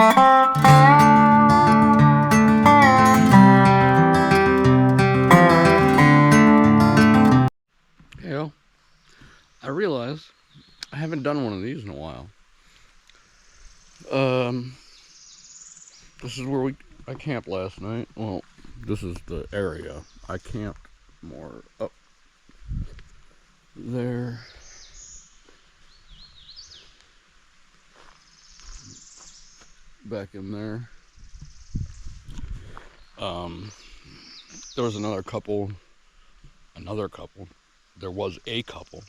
Yo, I realize I haven't done one of these in a while. This is where I camped last night. Well, this is the area. I camped more up there. Back in there. There was another couple. There was a couple.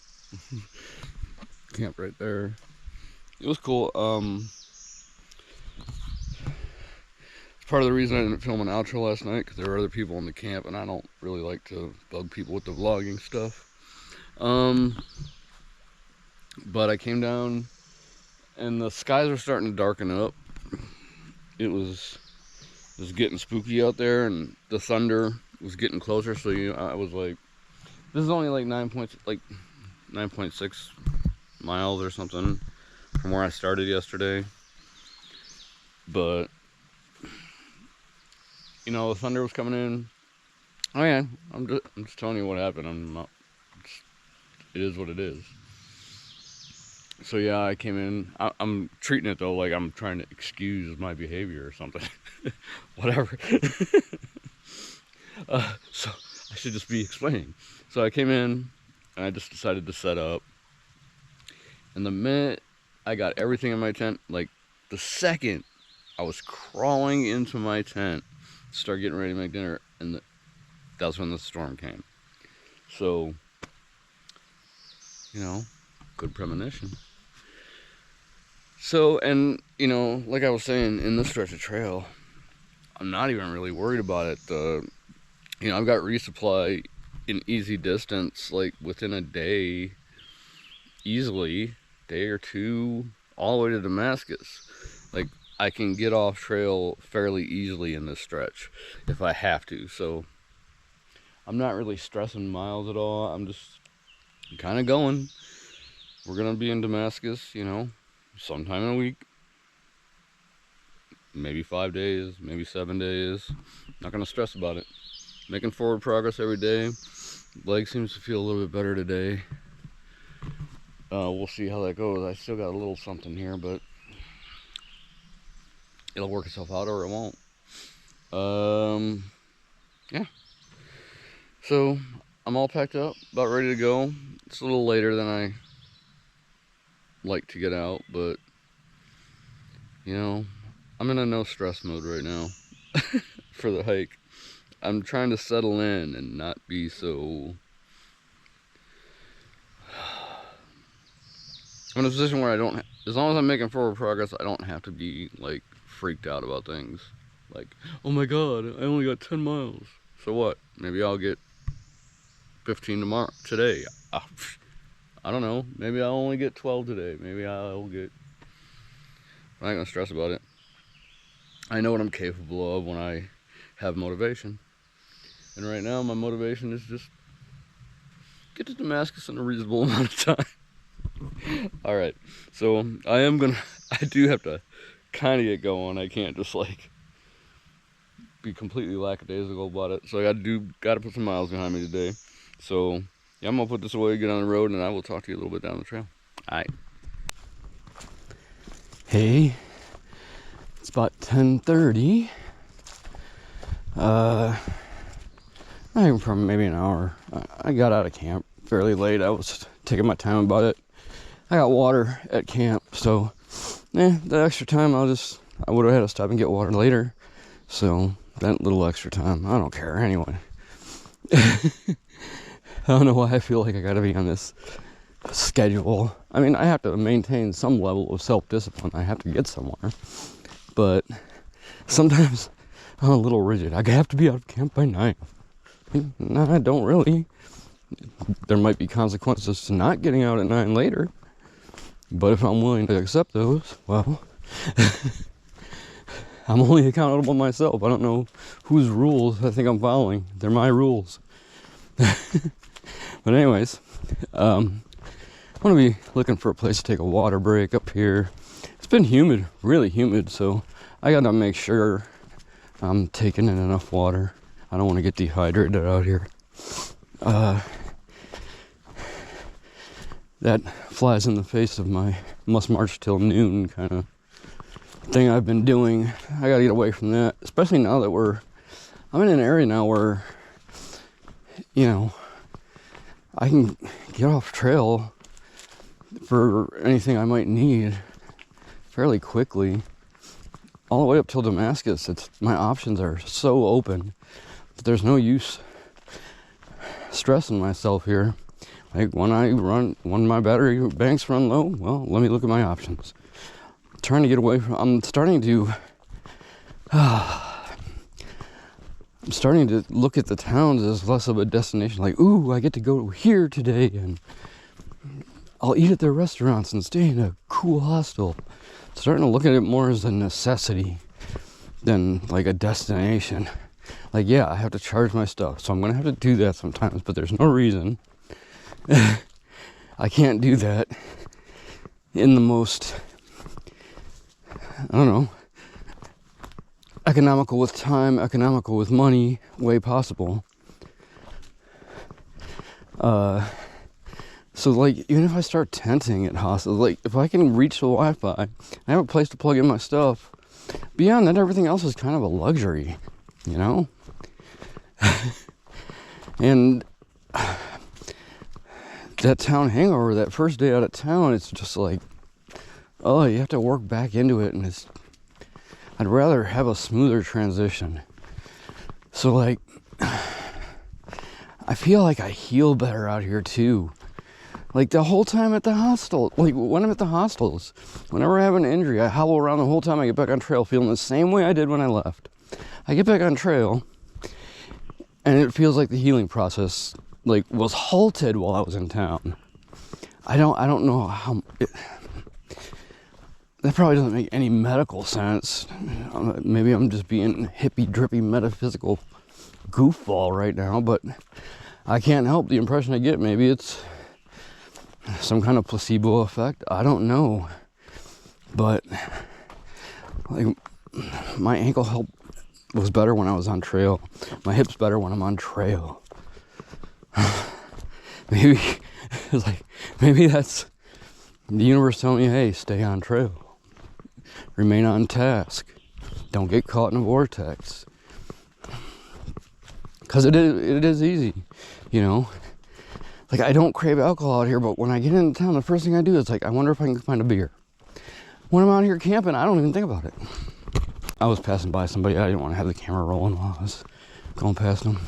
Camp right there. It was cool. Part of the reason I didn't film an outro last night because there were other people in the camp, and I don't really like to bug people with the vlogging stuff. But I came down, and the skies were starting to darken up. It was getting spooky out there, and the thunder was getting closer. So I was like, this is only like 9.6 miles or something from where I started yesterday. But the thunder was coming in. Oh yeah, I'm just telling you what happened. It is what it is. So yeah, I came in. I'm treating it though like I'm trying to excuse my behavior or something. Whatever. So I should just be explaining. So I came in and I just decided to set up. And the minute I got everything in my tent, like the second I was crawling into my tent to start getting ready to make dinner, and that's when the storm came. So, good premonition. So, and, like I was saying, in this stretch of trail, I'm not even really worried about it. I've got resupply in easy distance, like within a day, easily, day or two, all the way to Damascus. Like, I can get off trail fairly easily in this stretch if I have to. So, I'm not really stressing miles at all. I'm kind of going. We're going to be in Damascus, sometime in a week. Maybe 5 days, maybe 7 days. Not going to stress about it. Making forward progress every day. Leg seems to feel a little bit better today. We'll see how that goes. I still got a little something here, but it'll work itself out or it won't. Yeah. So, I'm all packed up, about ready to go. It's a little later than I like to get out, but, I'm in a no stress mode right now for the hike. I'm trying to settle in and not be so... I'm in a position where as long as I'm making forward progress, I don't have to be, like, freaked out about things. Like, oh my god, I only got 10 miles. So what? Maybe I'll get 15 today. I don't know. Maybe I'll only get 12 today. Maybe I'll get... I'm not going to stress about it. I know what I'm capable of when I have motivation. And right now, my motivation is just get to Damascus in a reasonable amount of time. Alright, so I do have to kind of get going. I can't just be completely lackadaisical about it. So I got to put some miles behind me today. So yeah, I'm gonna put this away, get on the road, and I will talk to you a little bit down the trail. Alright. Hey, it's about 10:30. Not even from maybe an hour. I got out of camp fairly late. I was taking my time about it. I got water at camp, so the extra time I would have had to stop and get water later. So that little extra time, I don't care anyway. I don't know why I feel like I gotta be on this schedule. I mean, I have to maintain some level of self-discipline. I have to get somewhere. But sometimes I'm a little rigid. I have to be out of camp by 9. No, I don't really. There might be consequences to not getting out at 9 later. But if I'm willing to accept those, well, I'm only accountable to myself. I don't know whose rules I think I'm following. They're my rules. But anyways, I'm going to be looking for a place to take a water break up here. It's been humid, really humid, so I gotta make sure I'm taking in enough water. I don't want to get dehydrated out here. That flies in the face of my must march till noon kind of thing I've been doing. I gotta get away from that, especially now that I'm in an area now where, you know, I can get off trail for anything I might need fairly quickly. All the way up till Damascus, my options are so open that there's no use stressing myself here. Like when my battery banks run low, well, let me look at my options. I'm trying to get away from, I'm starting to look at the towns as less of a destination. Like, ooh, I get to go here today and I'll eat at their restaurants and stay in a cool hostel. Starting to look at it more as a necessity than like a destination. Like, yeah, I have to charge my stuff, so I'm gonna have to do that sometimes, but there's no reason I can't do that in the most, I don't know, economical with time, economical with money way possible. So like, even if I start tenting at hostels, like if I can reach the Wi-Fi, I have a place to plug in my stuff. Beyond that, everything else is kind of a luxury, you know? And that town hangover, that first day out of town, it's just like, oh, you have to work back into it, and I'd rather have a smoother transition. So like, I feel like I heal better out here too. Like the whole time at the hostel, like when I'm at the hostels, whenever I have an injury, I hobble around the whole time I get back on trail feeling the same way I did when I left. I get back on trail and it feels like the healing process like was halted while I was in town. I don't know how that probably doesn't make any medical sense. Maybe I'm just being hippie drippy metaphysical goofball right now, but I can't help the impression I get. Maybe it's some kind of placebo effect. I don't know. But like my ankle health was better when I was on trail. My hips better when I'm on trail. Maybe it's like maybe that's the universe telling me, hey, stay on trail. Remain on task. Don't get caught in a vortex. Cause it is easy, you know. Like, I don't crave alcohol out here, but when I get into town, the first thing I do is like, I wonder if I can find a beer. When I'm out here camping, I don't even think about it. I was passing by somebody. I didn't want to have the camera rolling while I was going past them.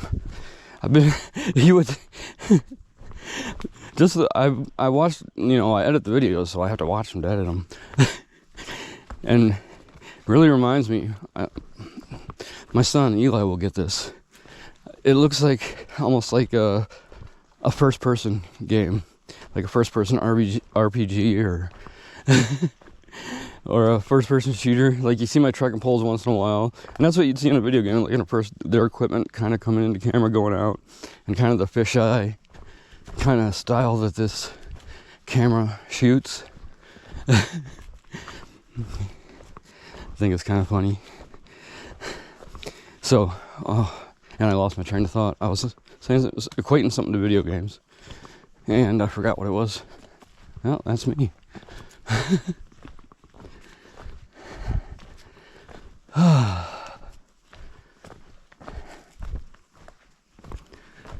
I watched, you know, I edit the videos, so I have to watch them to edit them. And it really reminds me, my son, Eli, will get this. It looks like, almost like a first-person game, like a first-person RPG or a first-person shooter. Like you see my truck and poles once in a while, and that's what you'd see in a video game. Like their equipment kind of coming into camera, going out, and kind of the fisheye kind of style that this camera shoots. I think it's kind of funny. So, and I lost my train of thought. I was saying it was equating something to video games, and I forgot what it was. Well, that's me. But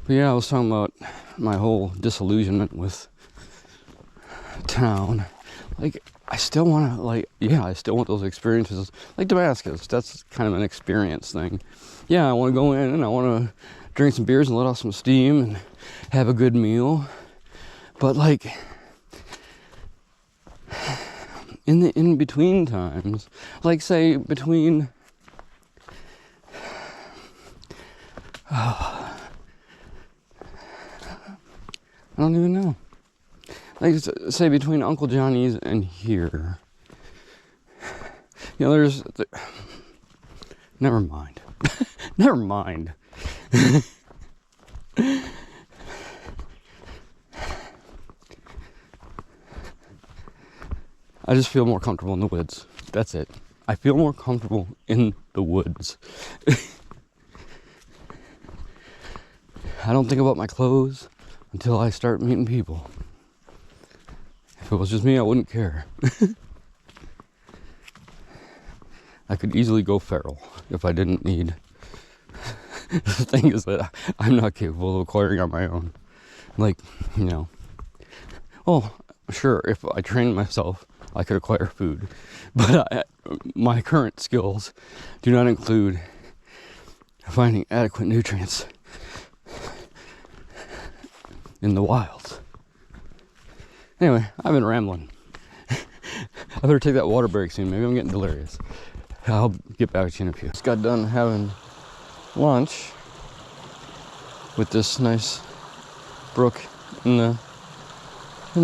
yeah, I was talking about my whole disillusionment with town. Like, I still want to, like, yeah, I still want those experiences. Like Damascus, that's kind of an experience thing. Yeah, I want to go in and I want to drink some beers and let off some steam and have a good meal. But, like, in the in-between times, like, say, between... I don't even know. Like, say, between Uncle Johnny's and here. You know, never mind. Never mind. I just feel more comfortable in the woods. That's it. I feel more comfortable in the woods. I don't think about my clothes until I start meeting people. If it was just me, I wouldn't care. I could easily go feral if I didn't need. The thing is that I'm not capable of acquiring on my own. Like, you know. Well, sure, if I trained myself, I could acquire food. But my current skills do not include finding adequate nutrients in the wild. Anyway, I've been rambling. I better take that water break soon. Maybe I'm getting delirious. I'll get back to you in a few. Just got done having lunch with this nice brook in the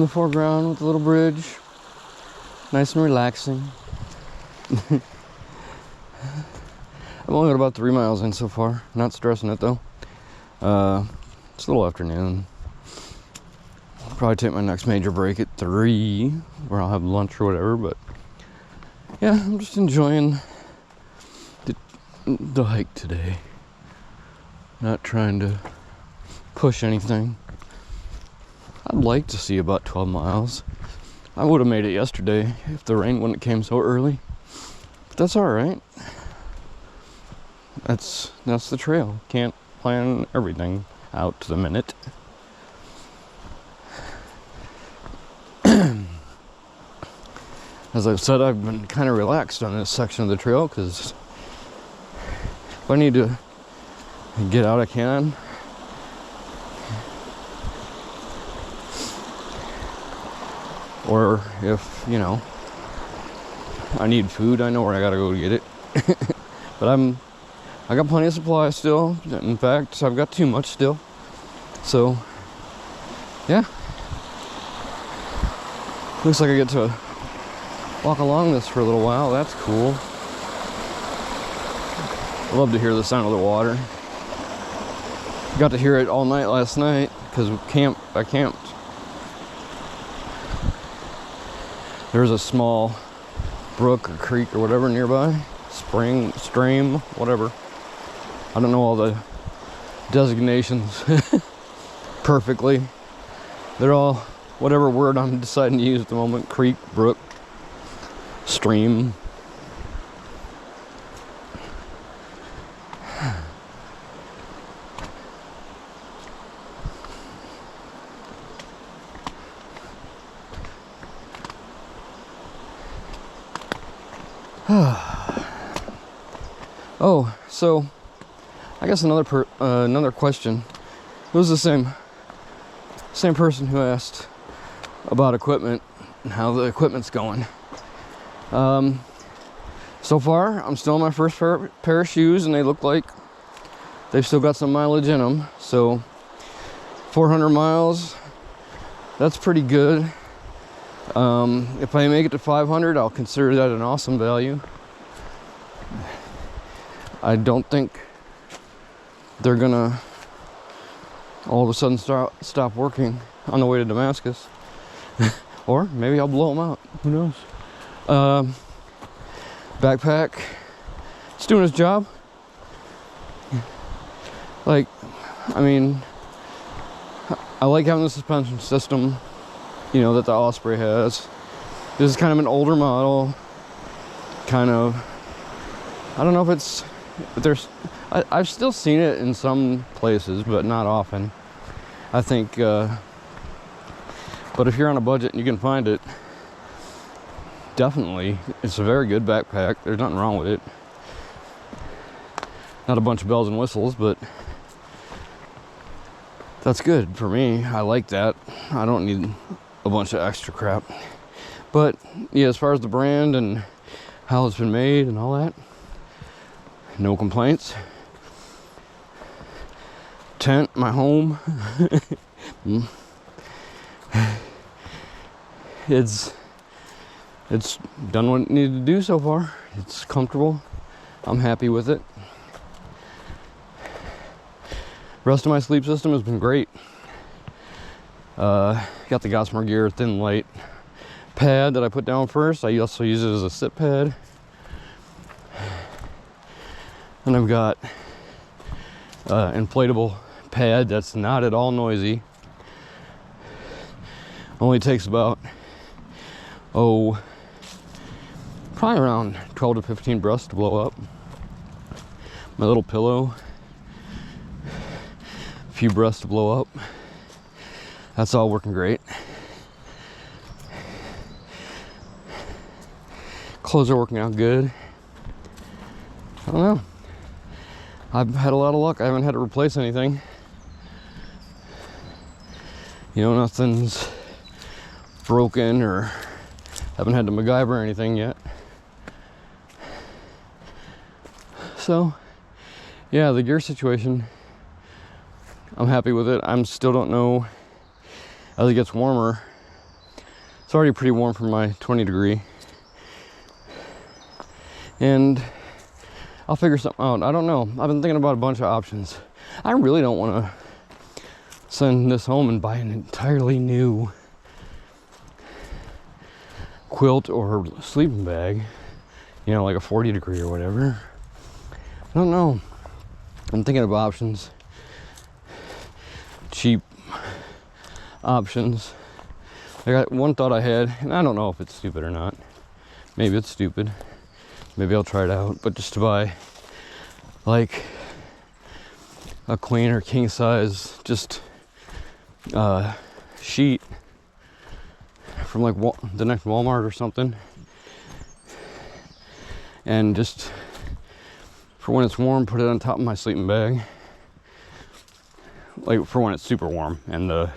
foreground with a little bridge. Nice and relaxing. I've only got about 3 miles in so far. Not stressing it though. It's a little afternoon. I'll probably take my next major break at 3, where I'll have lunch or whatever, but yeah, I'm just enjoying the hike today. Not trying to push anything. I'd like to see about 12 miles. I would have made it yesterday if the rain wouldn't came so early. But that's alright. That's the trail. Can't plan everything out to the minute. As I've said, I've been kind of relaxed on this section of the trail because if I need to get out, I can. Or if, you know, I need food, I know where I gotta go to get it. But I got plenty of supplies still. In fact, I've got too much still. So, yeah. Looks like I get to walk along this for a little while. That's cool. I love to hear the sound of the water. Got to hear it all night last night because I camped. There's a small brook or creek or whatever nearby. Spring, stream, whatever. I don't know all the designations perfectly. They're all whatever word I'm deciding to use at the moment. Creek, brook, stream. Oh, so I guess another question. It was the same person who asked about equipment and how the equipment's going. So far, I'm still on my first pair of shoes, and they look like they've still got some mileage in them. So 400 miles, that's pretty good. If I make it to 500, I'll consider that an awesome value. I don't think they're gonna all of a sudden stop working on the way to Damascus. Or maybe I'll blow them out. Who knows? Backpack, it's doing its job. Like, I mean, I like having the suspension system, you know, that the Osprey has. This is kind of an older model. Kind of, I don't know if I've still seen it in some places, but not often. I think, but if you're on a budget and you can find it, definitely, it's a very good backpack. There's nothing wrong with it. Not a bunch of bells and whistles, but that's good for me. I like that. I don't need a bunch of extra crap. But yeah, as far as the brand and how it's been made and all that, no complaints. Tent, my home. It's done what it needed to do so far. It's comfortable. I'm happy with it. Rest of my sleep system has been great. Got the Gossamer gear, thin light, pad that I put down first. I also use it as a sit pad. And I've got inflatable pad that's not at all noisy. Only takes about, probably around 12 to 15 breaths to blow up. My little pillow, a few breaths to blow up. That's all working great. Clothes are working out good. I don't know. I've had a lot of luck. I haven't had to replace anything. You know, nothing's broken, or haven't had to MacGyver or anything yet. So, yeah, the gear situation, I'm happy with it. I'm still don't know, as it gets warmer, it's already pretty warm for my 20 degree. And I'll figure something out. I don't know. I've been thinking about a bunch of options. I really don't want to send this home and buy an entirely new quilt or sleeping bag, you know, like a 40 degree or whatever. I don't know. I'm thinking of options, cheap options. I got one thought I had, and I don't know if it's stupid or not. Maybe it's stupid. Maybe I'll try it out, but just to buy like a queen or king size just sheet from like the next Walmart or something, and just for when it's warm, put it on top of my sleeping bag, like for when it's super warm and the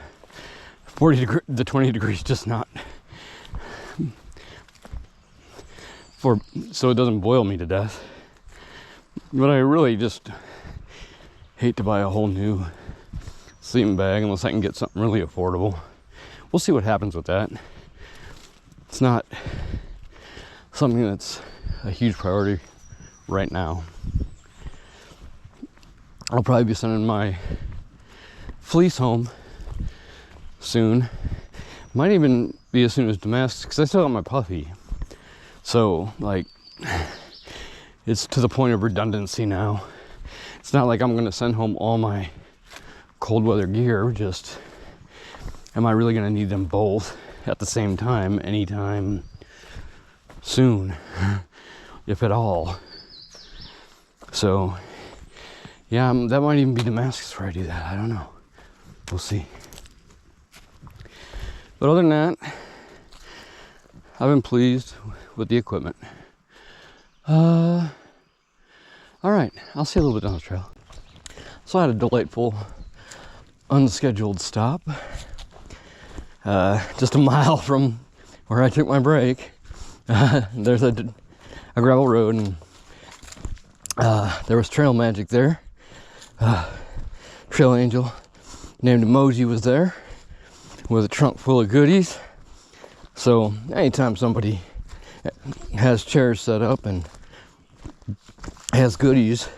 20 degrees just not so it doesn't boil me to death. But I really just hate to buy a whole new sleeping bag unless I can get something really affordable. We'll see what happens with that. It's not something that's a huge priority right now. I'll probably be sending my fleece home soon. Might even be as soon as Damascus, because I still got my puppy. So, like, it's to the point of redundancy now. It's not like I'm going to send home all my cold weather gear. Just, am I really going to need them both at the same time anytime soon, if at all? So, yeah, that might even be Damascus where I do that. I don't know. We'll see. But other than that, I've been pleased with the equipment. All right, I'll see you a little bit down the trail. So I had a delightful, unscheduled stop, just a mile from where I took my break. There's a gravel road, and there was trail magic there. Trail angel named Emoji was there with a trunk full of goodies. So anytime somebody has chairs set up and has goodies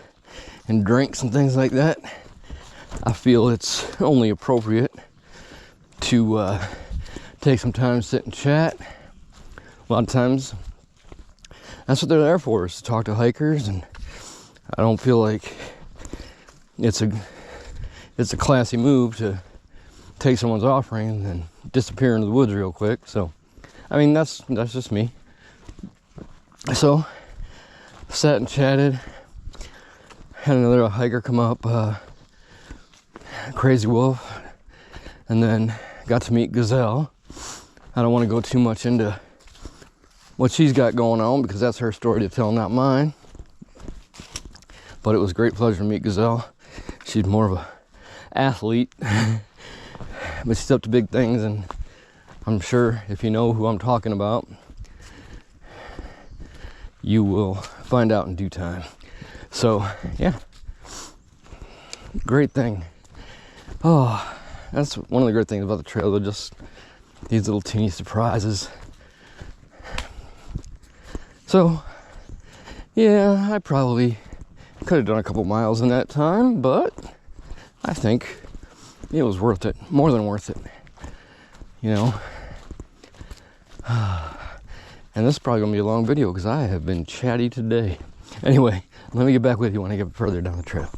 and drinks and things like that, I feel it's only appropriate to take some time to sit and chat. A lot of times that's what they're there for, is to talk to hikers, and I don't feel like it's a classy move to take someone's offering and then disappear into the woods real quick. So I mean, that's just me. So, sat and chatted. Had another hiker come up, Crazy Wolf, and then got to meet Gazelle. I don't want to go too much into what she's got going on because that's her story to tell, not mine. But it was a great pleasure to meet Gazelle. She's more of a athlete, but she's up to big things, and I'm sure if you know who I'm talking about, you will find out in due time. So, yeah. Great thing. Oh, that's one of the great things about the trail. They're just these little teeny surprises. So, yeah, I probably could have done a couple miles in that time, but I think it was worth it. More than worth it. You know, And this is probably going to be a long video because I have been chatty today. Anyway, let me get back with you when I get further down the trail.